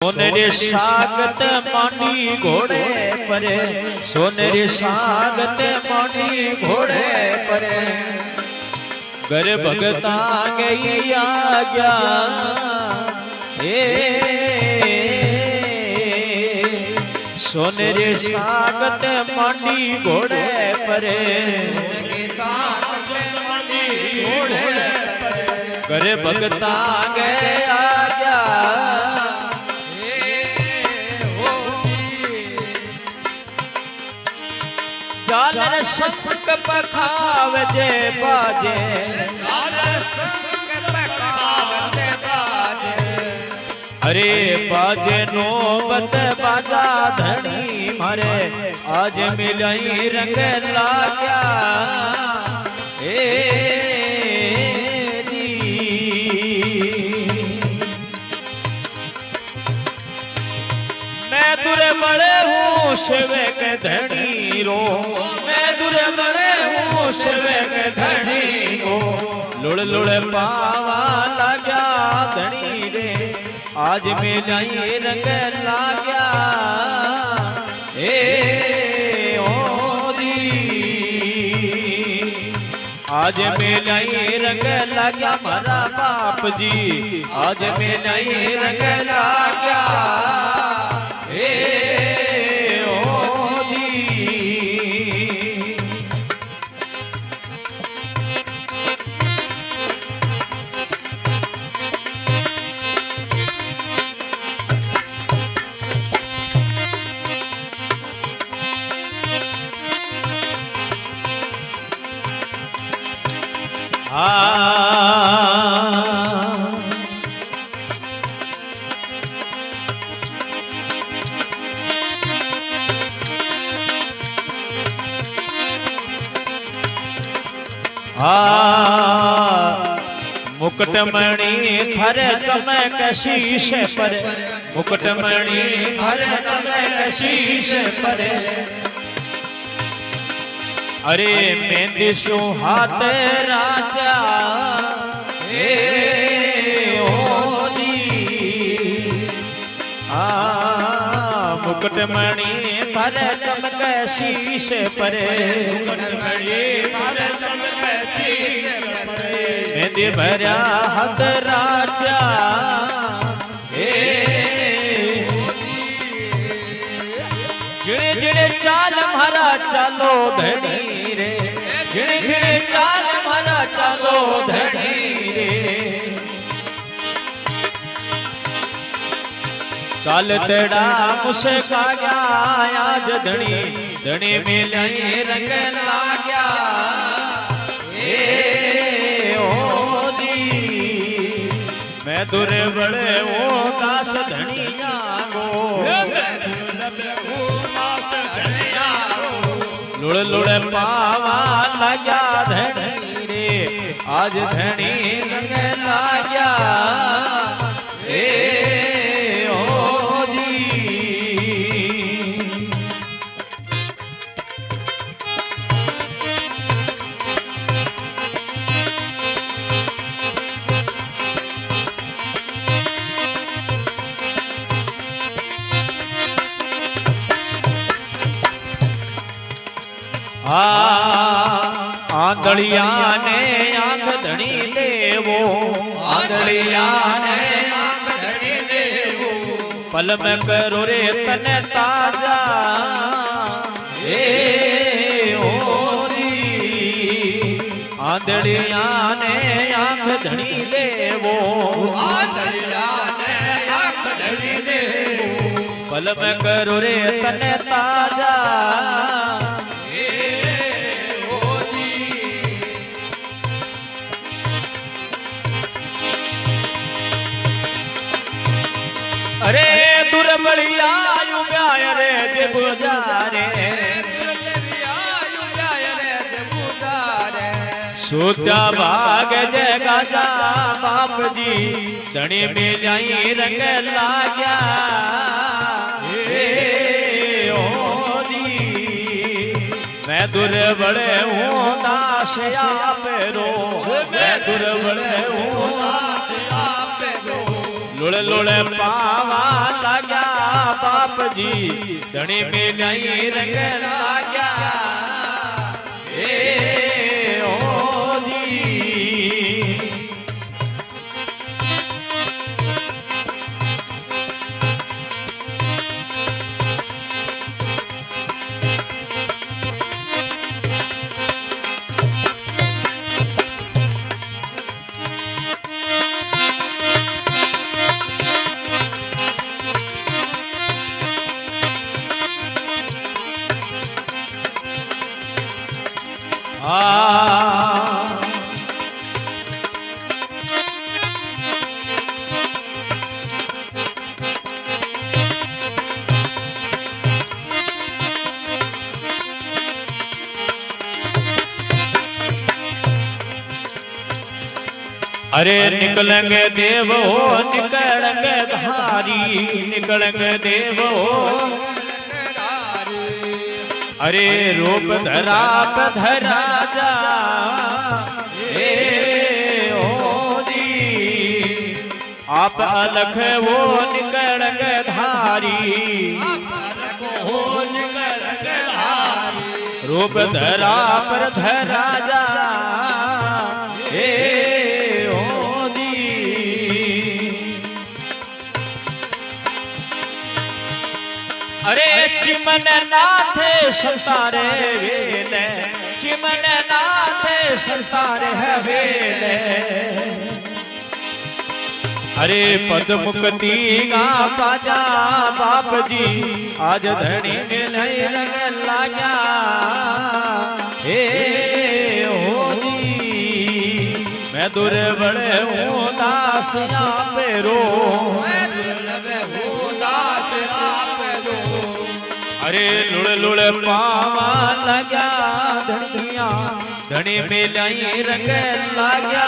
सोनेरी सागत मांडी घोड़े परे सोनेरी सागत मांडी घोड़े परे घर भगता गई आज्ञा सोनेरी सागत मांडी घोड़े परे घर भगता गए आज्ञा जालर संक पखावजे बाजे अरे बाजे नोबत बाजा धनी मारे आज मिलाई रंग लाग्या मैं दुरे बड़े हूँ शिवे के धनी रो मैं दुरे बड़े हूँ शिवे के धनी रो लुड़ लुड़ पावा लगा धनी रे आज मिलाई रंग लाग्या आज मिलाई रंग लाग्या मारा बाप जी आज मिलाई रंग लाग्या मुकुटमणि थर चमक शीश पर मुकुटमणि थर चमक शीश पर अरे मेहंदी सु हाथ राजा मुकुटमणि थर चमक शीश पर मेहंदी भरा हाथ राजा जिणे जिणे चाल मारा चालो धनी रे जिणे जिणे चाल मारा चालो धनी रे चाल तेड़ा मुस्का गया आज धनी धनी मिलाई रंग लाग्या मैं दुरे बड़े वो दास धनिया गो लुड़ लुड़ पावा लगा धनी रे आज धनी रंग लाग्या आंधड़िया ने आंख धनी देवो आंधड़िया ने आंख धनी देवो पल में करो रे तने ताजा आंधड़िया ने आंख धनी देवो आंधड़िया ने आंख धनी देवो पल में करो रे तने ताजा अरे दुर्बलिया युगाय रे देवदारे सुधा भाग जय गाजा बाप जी धनी मिलाई रंग लाग्या मैं दुर्बल हूँ दास आप रो मैं दुर्बल हूँ दास आप रो लुड़ लुड़ पावा लाग्या बाप जी धनी में नहीं रंग लाग्या ए ओ जी अरे निकलेंगे देव हो निकलेंगे धारी निकलेंगे देव हो अरे रूप धरा पे धरा जा ए ओ जी आप अलख वो निकलेंगे धारी रूप धरा पर धरा जा ए अरे चिमन नाथे संतारे वेले चिमन नाथे संतारे है वेले अरे पद मुक्ति गा बाजा बाप जी आज धनी में नहीं रंग लाग्या हे हो जी मैं दुर्बल हूँ दास यहाँ पे रो अरे लुड़ लुड़ पावा लगा धनिया धनी में नहीं रंग लाग्या